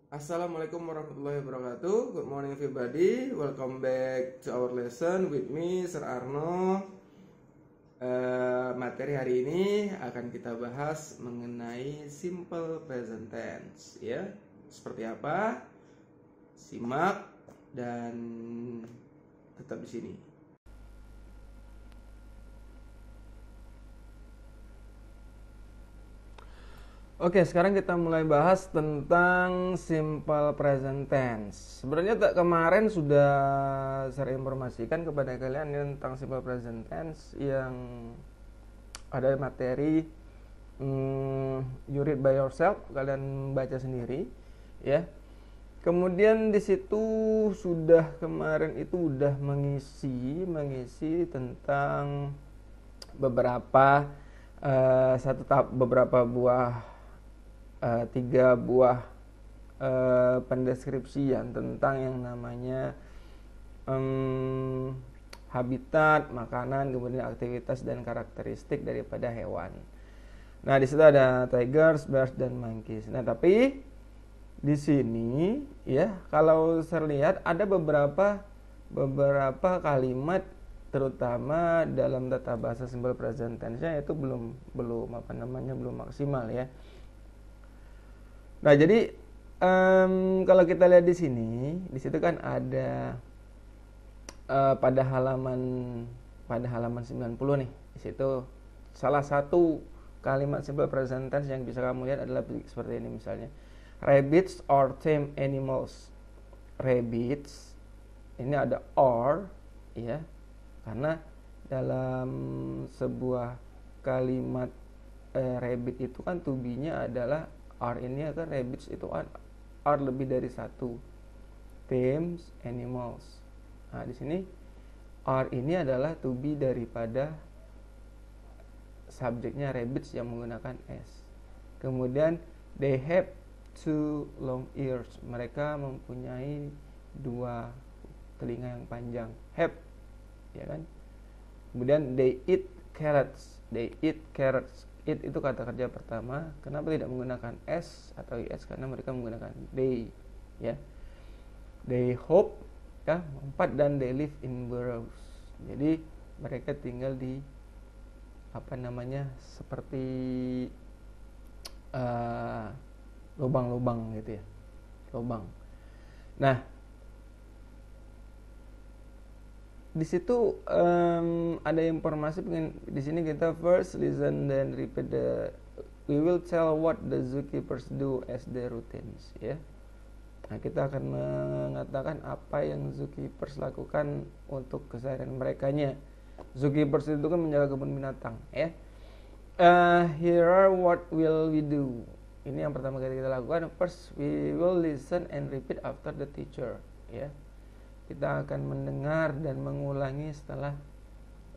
Assalamualaikum warahmatullahi wabarakatuh. Good morning everybody. Welcome back to our lesson with me Sir Arno. Materi hari ini akan kita bahas mengenai simple present tense, ya. Seperti apa? Simak dan tetap di sini. Oke, sekarang kita mulai bahas tentang simple present tense. Sebenarnya kemarin sudah saya informasikan kepada kalian tentang simple present tense yang ada materi you read by yourself, kalian baca sendiri, ya. Kemudian di situ sudah kemarin itu udah mengisi tentang beberapa beberapa buah 3 buah pendeskripsian tentang yang namanya habitat, makanan, kemudian aktivitas dan karakteristik daripada hewan. Nah, di situ ada tigers, bears, dan monkeys. Nah, tapi di sini ya, kalau saya lihat ada beberapa kalimat terutama dalam tata bahasa simple present tense-nya itu belum maksimal, ya. Nah, jadi kalau kita lihat di situ kan ada pada halaman 90 nih. Di situ salah satu kalimat simple present tense yang bisa kamu lihat adalah seperti ini misalnya. Rabbits or tame animals. Rabbits ini ada or, ya. Karena dalam sebuah kalimat rabbit itu kan to be-nya adalah are, ini kan rabbits itu are lebih dari satu. Tame animals. Nah, di sini are ini adalah to be daripada subjeknya rabbits yang menggunakan s. Kemudian they have 2 long ears. Mereka mempunyai 2 telinga yang panjang. Have, ya kan? Kemudian they eat carrots. They eat carrots. It itu kata kerja pertama. Kenapa tidak menggunakan s atau is? Karena mereka menggunakan they, ya. They hope, ya, 4, dan they live in burrows. Jadi mereka tinggal di seperti lubang-lubang gitu, ya. Lubang. Nah, di situ ada informasi di sini. Kita first listen then repeat we will tell what the zookeepers do as their routines, ya. Nah, kita akan mengatakan apa yang zookeepers lakukan untuk keseharian merekanya. Zookeepers itu kan menjaga kebun binatang, ya. Here are what will we do. Ini yang pertama kali kita lakukan. First we will listen and repeat after the teacher, ya. Kita akan mendengar dan mengulangi setelah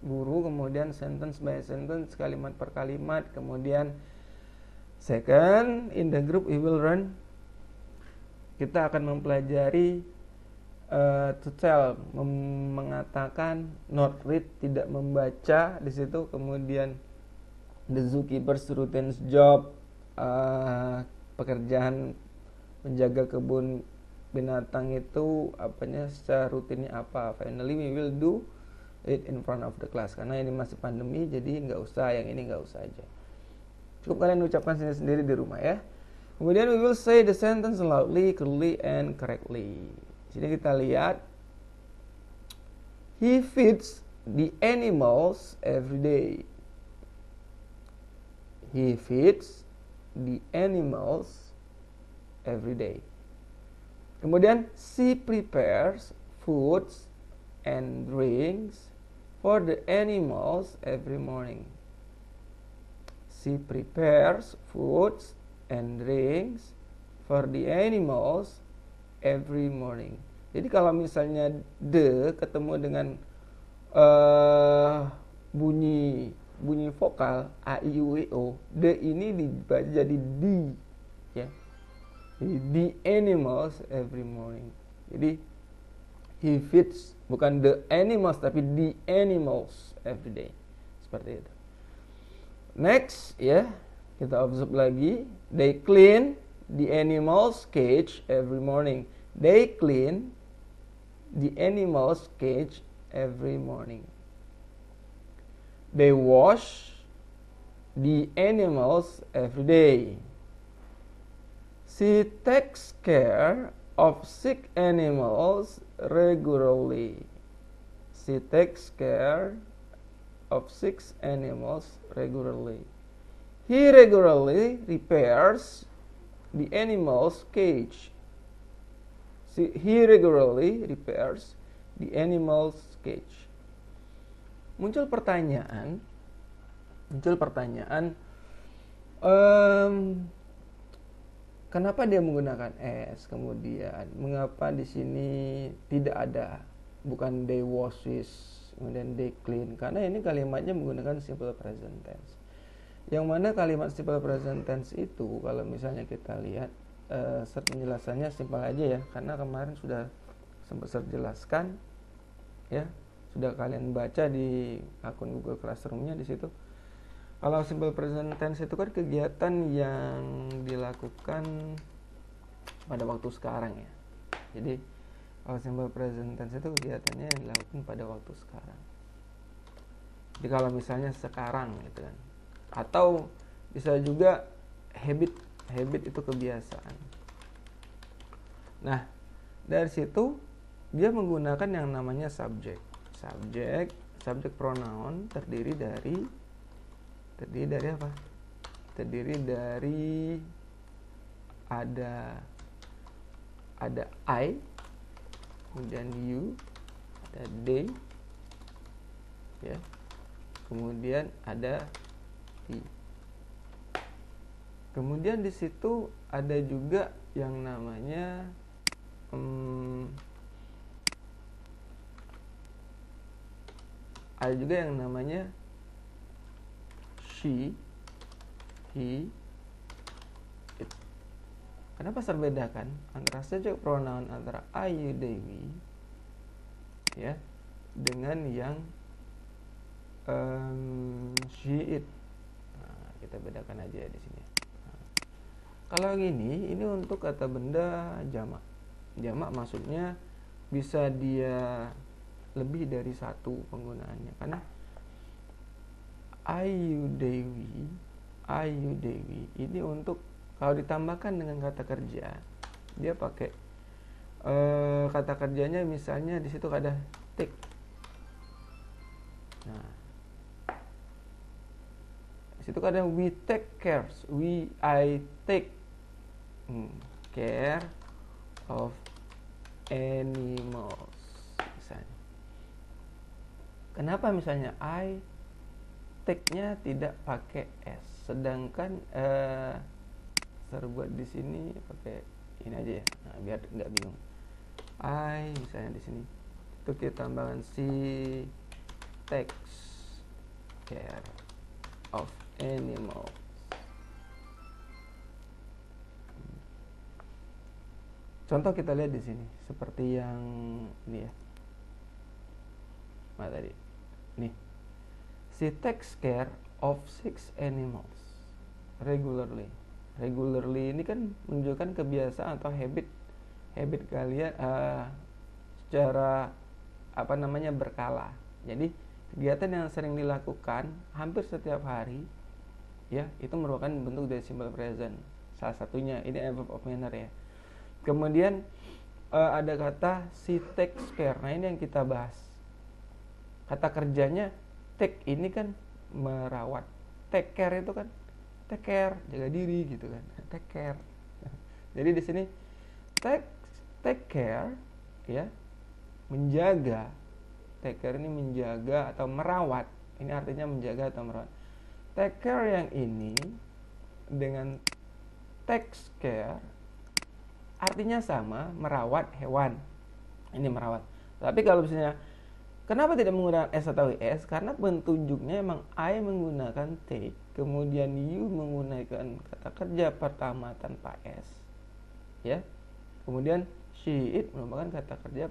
guru, kemudian sentence by sentence, kalimat per kalimat. Kemudian second, in the group we will learn. Kita akan mempelajari to tell, mengatakan, not read, tidak membaca di situ. Kemudian the zookeeper's routines job, pekerjaan menjaga kebun binatang itu secara rutinnya apa. Finally we will do it in front of the class. Karena ini masih pandemi, jadi nggak usah, yang ini nggak usah aja. Cukup kalian ucapkan sendiri di rumah, ya. Kemudian we will say the sentence loudly, clearly, and correctly. Sini kita lihat, he feeds the animals every day. He feeds the animals every day. Kemudian she prepares foods and drinks for the animals every morning. She prepares foods and drinks for the animals every morning. Jadi kalau misalnya the ketemu dengan bunyi vokal a i u e o, the ini dibaca jadi di, ya. The animals every morning. Jadi he feeds, bukan the animals tapi the animals every day. Seperti itu. Next, ya, kita observe lagi. They clean the animal's cage every morning. They clean the animal's cage every morning. They wash the animals every day. She takes care of sick animals regularly. She takes care of sick animals regularly. He regularly repairs the animal's cage. He regularly repairs the animal's cage. Muncul pertanyaan, kenapa dia menggunakan s? Kemudian mengapa di sini tidak ada, bukan they washes, kemudian they clean? Karena ini kalimatnya menggunakan simple present tense. Yang mana kalimat simple present tense itu, kalau misalnya kita lihat penjelasannya simpel aja ya, karena kemarin sudah sempat saya jelaskan ya, sudah kalian baca di akun Google Classroom-nya di situ. Kalau simple present tense itu kan kegiatan yang dilakukan pada waktu sekarang ya. Jadi kalau simple present tense itu kegiatannya yang dilakukan pada waktu sekarang. Jadi kalau misalnya sekarang gitu kan. Atau bisa juga habit itu kebiasaan. Nah, dari situ dia menggunakan yang namanya subject pronoun terdiri dari apa? Terdiri dari ada I, kemudian you, ada they, ya. Kemudian ada he. Kemudian di situ ada juga yang namanya she, he, it. Kenapa saya bedakan antara subject pronoun antara I, you, they, we, ya, dengan yang she, it. Nah, kita bedakan aja di sini. Nah, kalau ini untuk kata benda jamak. Jamak maksudnya bisa dia lebih dari satu penggunaannya, karena I, you, they, we ini untuk kalau ditambahkan dengan kata kerja, dia pakai kata kerjanya, misalnya di situ ada take. Nah, di situ ada we take care, I take care of animals. Kenapa misalnya I take-nya tidak pakai s, sedangkan saya buat di sini pakai ini aja ya, nah, biar nggak bingung. I misalnya di sini itu kita tambahkan she takes care of animals. Contoh kita lihat di sini seperti yang ini ya. Nah, tadi nih, she takes care of 6 animals regularly. Regularly ini kan menunjukkan kebiasaan atau habit kalian secara berkala. Jadi kegiatan yang sering dilakukan hampir setiap hari ya, itu merupakan bentuk dari simple present. Salah satunya ini verb of manner ya. Kemudian ada kata she takes care. Nah, ini yang kita bahas. Kata kerjanya take ini kan merawat. Take care itu kan take care, jaga diri gitu kan. Take care. Jadi di sini take care ya, menjaga. Take care ini menjaga atau merawat. Ini artinya menjaga atau merawat. Take care yang ini dengan takes care artinya sama, merawat hewan. Ini merawat. Tapi kalau misalnya kenapa tidak menggunakan s atau es? Karena penunjuknya emang I menggunakan take, kemudian you menggunakan kata kerja pertama tanpa s, ya. Kemudian she, it merupakan kata kerja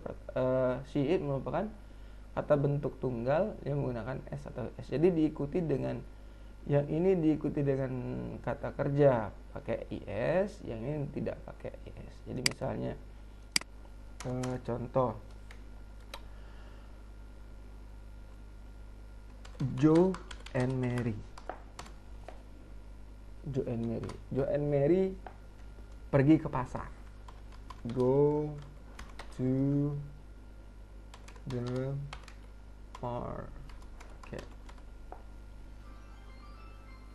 she, it merupakan kata bentuk tunggal yang menggunakan s atau s. Jadi diikuti dengan Yang ini diikuti dengan kata kerja pakai is, yang ini tidak pakai is. Jadi misalnya contoh Joe and Mary. Joe and Mary. Joe and Mary pergi ke pasar. Go to the market.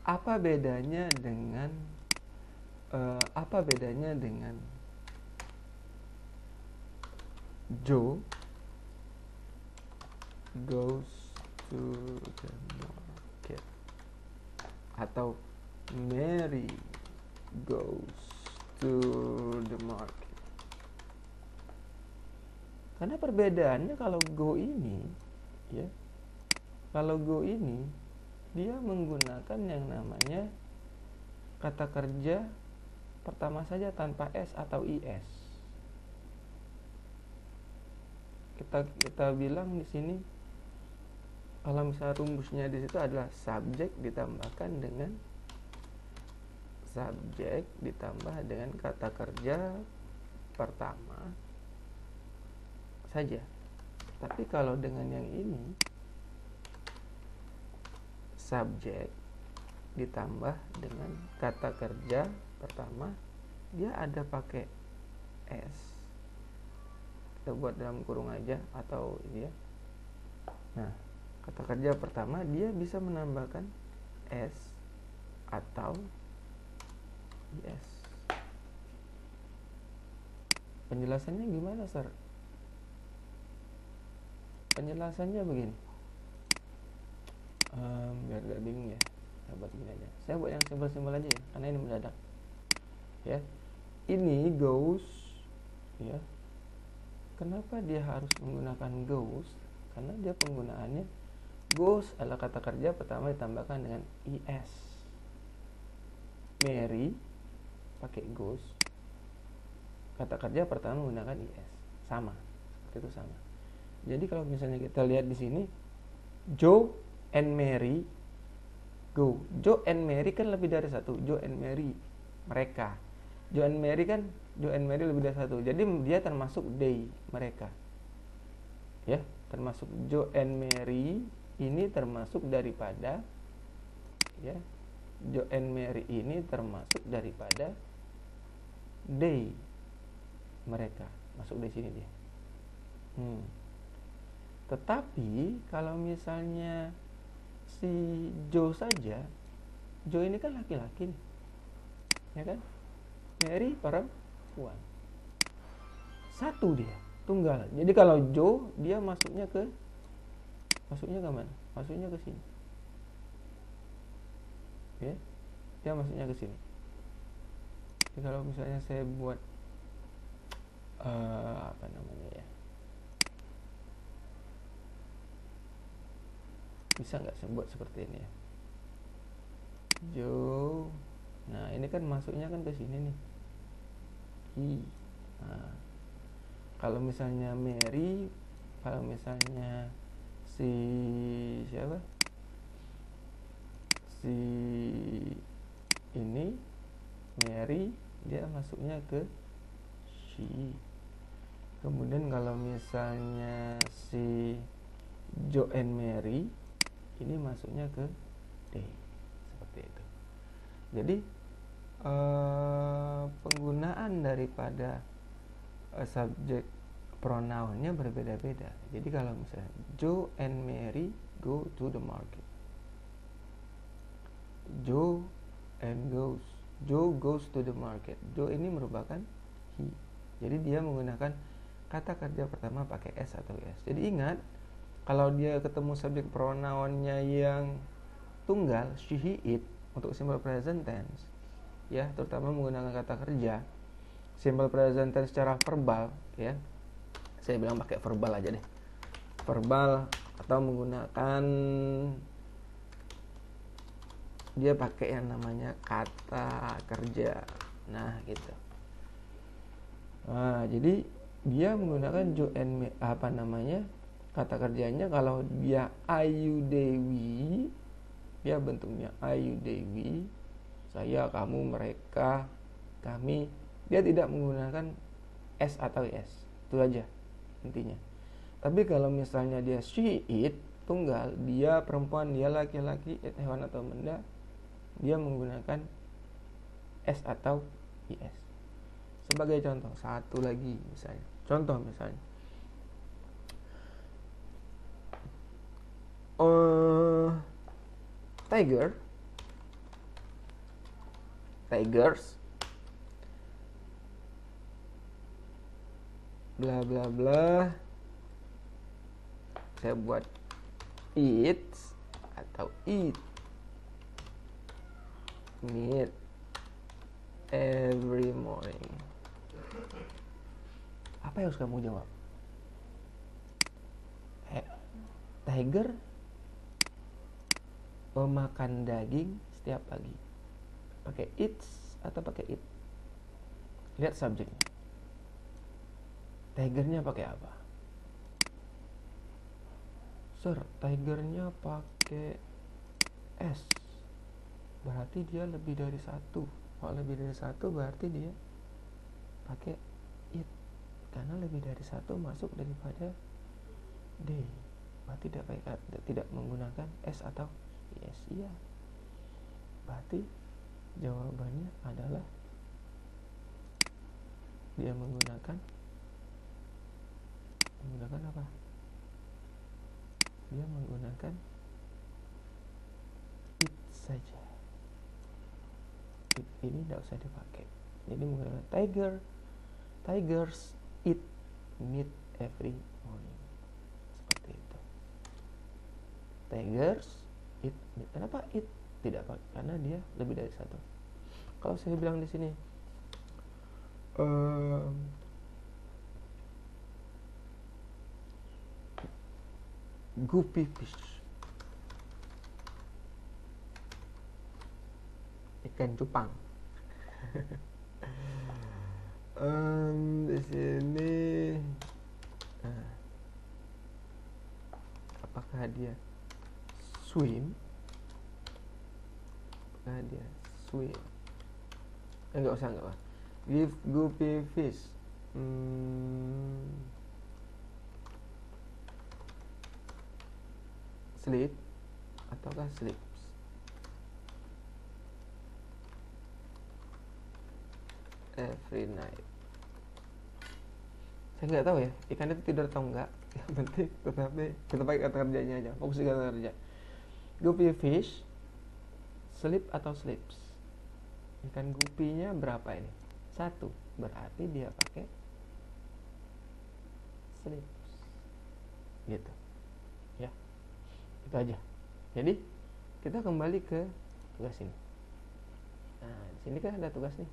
Apa bedanya dengan Joe goes to the market atau Mary goes to the market? Karena perbedaannya kalau go ini, ya, kalau go ini dia menggunakan yang namanya kata kerja pertama saja tanpa s atau is. Kita bilang di sini kalau misalnya rumusnya di situ adalah subjek ditambahkan dengan subjek ditambah dengan kata kerja pertama saja. Tapi kalau dengan yang ini subjek ditambah dengan kata kerja pertama, dia ada pakai s. Kita buat dalam kurung aja atau ini ya. Nah, kata kerja pertama dia bisa menambahkan s atau is. Penjelasannya gimana, Sir? Penjelasannya begini. Biar gak bingung ya, saya buat gini aja. Saya buat yang simpel-simpel aja ya, karena ini mendadak. Ya, ini goes, ya. Kenapa dia harus menggunakan goes? Karena dia penggunaannya goes adalah kata kerja pertama ditambahkan dengan is. Mary pakai goes, kata kerja pertama menggunakan is. Sama, seperti itu sama. Jadi kalau misalnya kita lihat di sini, Joe and Mary go. Joe and Mary kan lebih dari satu. Joe and Mary mereka. Joe and Mary kan lebih dari satu. Jadi dia termasuk they, mereka. Ya, termasuk Joe and Mary ini termasuk daripada, ya, Joe and Mary ini termasuk daripada they, mereka. Masuk di sini dia. Tetapi kalau misalnya si Joe saja, Joe ini kan laki-laki nih, ya kan? Mary perempuan. Satu dia, tunggal. Jadi kalau Joe dia masuknya ke mana? Masuknya ke sini. Ya, dia masuknya ke sini. Jadi kalau misalnya saya buat apa namanya ya? Bisa nggak saya buat seperti ini ya? Joe. Nah, ini kan masuknya kan ke sini nih. Nah, kalau misalnya Mary, kalau misalnya si siapa? Si ini Mary, dia masuknya ke she. Kemudian kalau misalnya si Joe and Mary, ini masuknya ke they. Seperti itu. Jadi penggunaan daripada subjek pronounnya berbeda-beda. Jadi kalau misalnya Joe and Mary go to the market, Joe goes to the market. Joe ini merupakan he. Jadi dia menggunakan kata kerja pertama pakai s atau is. Jadi ingat, kalau dia ketemu subjek pronounnya yang tunggal, she, he, it, untuk simple present tense, ya, terutama menggunakan kata kerja simple present tense secara verbal, ya, saya bilang pakai verbal aja deh, verbal, atau menggunakan dia pakai yang namanya kata kerja. Nah, gitu. Nah, jadi dia menggunakan Joe and kata kerjanya kalau dia Ayu Dewi, Ya, bentuknya I, you, they, we, saya, kamu, mereka, kami. Dia tidak menggunakan s atau s. Itu aja intinya. Tapi kalau misalnya dia she, it, tunggal, dia perempuan, dia laki-laki, it hewan atau benda, dia menggunakan s atau is. Sebagai contoh, satu lagi misalnya. Contoh misalnya, tigers, bla bla bla. Saya buat eats atau eat meat every morning. Apa yang harus kamu jawab? Tiger memakan daging setiap pagi. Pakai eats atau pakai eat? Lihat subjeknya. Tigernya pakai apa? Sir, tigernya pakai S. Berarti dia lebih dari satu. Kalau lebih dari satu berarti dia pakai it. Karena lebih dari satu masuk daripada D. Berarti tidak menggunakan S atau yes. Iya. Berarti jawabannya adalah dia menggunakan apa? Dia menggunakan it saja. It ini tidak usah dipakai. Jadi menggunakan tigers eat meat every morning. Seperti itu. Tigers eat meat. Kenapa eat? Tidak pakai karena dia lebih dari satu. Kalau saya bilang di sini guppy fish, ikan cupang. Di sini apakah dia swim? Enggak usah. Give guppy fish sleep ataukah sleeps? Every night. Saya nggak tahu ya, ikan itu tidur atau enggak. Yang penting tetapi kita pakai kata kerjanya aja. Fokus di kata kerja. Guppy fish sleep atau sleeps? Ikan gupinya berapa ini? 1. Berarti dia pakai sleeps. Gitu. Ya. Itu aja. Jadi kita kembali ke tugas ini. Nah, di sini kan ada tugas nih.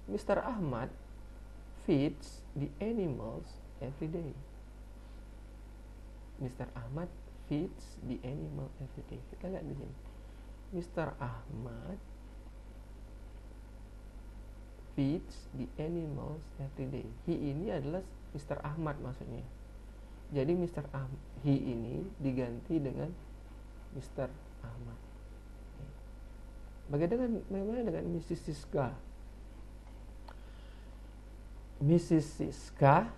Mr. Ahmad feeds the animals every day. Mr. Ahmad feeds the animal every day. Kita lihat di sini. Mr. Ahmad feeds the animals every day. He ini adalah Mr. Ahmad maksudnya. Jadi he ini diganti dengan Mr. Ahmad. Bagaimana dengan Mrs. Siska? Mrs. Siska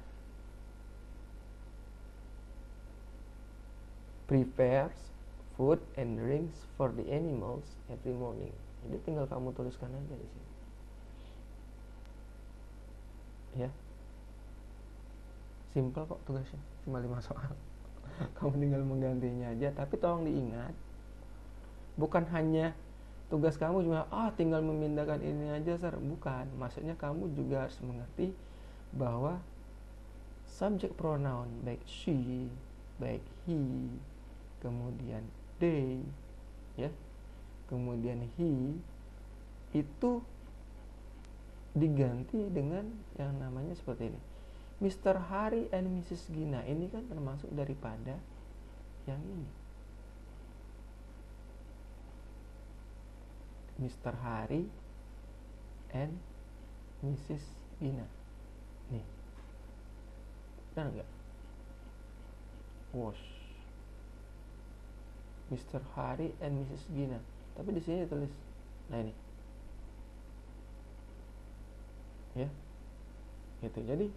prepares food and drinks for the animals every morning. Jadi tinggal kamu tuliskan aja di sini. Ya, simple kok tugasnya, cuma 5 soal. Kamu tinggal menggantinya aja. Tapi tolong diingat, bukan hanya tugas kamu cuma tinggal memindahkan ini aja, Sir. Bukan, maksudnya kamu juga harus mengerti bahwa subject pronoun baik she, baik he, kemudian they, ya, kemudian he itu diganti dengan yang namanya seperti ini. Mr. Hari and Mrs. Gina ini kan termasuk daripada yang ini. Mr. Hari and Mrs. Gina. Nih. Benar enggak? Wash. Mr. Hari and Mrs. Gina. Tapi di sini tulis, nah ini, ya, gitu. Jadi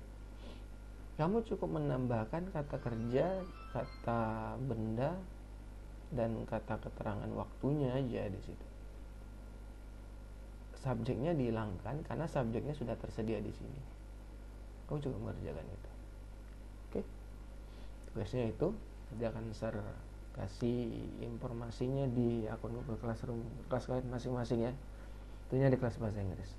kamu cukup menambahkan kata kerja, kata benda, dan kata keterangan waktunya aja di situ. Subjeknya dihilangkan karena subjeknya sudah tersedia di sini. Kamu cukup mengerjakan itu. Oke, tugasnya itu nanti akan share kasih informasinya di akun Google Classroom kelas kalian masing-masing ya, tentunya di kelas bahasa Inggris.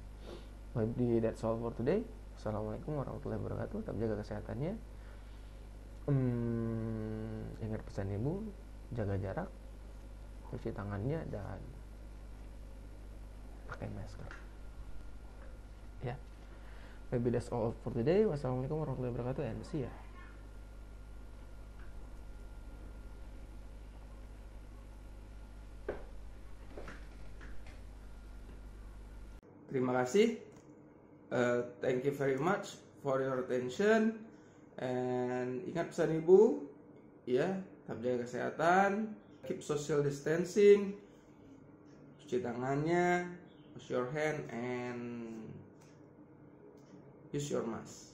Maybe that's all for today. Assalamualaikum warahmatullahi wabarakatuh. Tetap jaga kesehatannya. Ingat pesan ibu, jaga jarak, cuci tangannya, dan pakai masker ya. Maybe that's all for today. Wassalamualaikum warahmatullahi wabarakatuh and see ya. Terima kasih. Thank you very much for your attention. And ingat pesan ibu, ya, tetap jaga kesehatan, keep social distancing, cuci tangannya, wash your hand, and use your mask.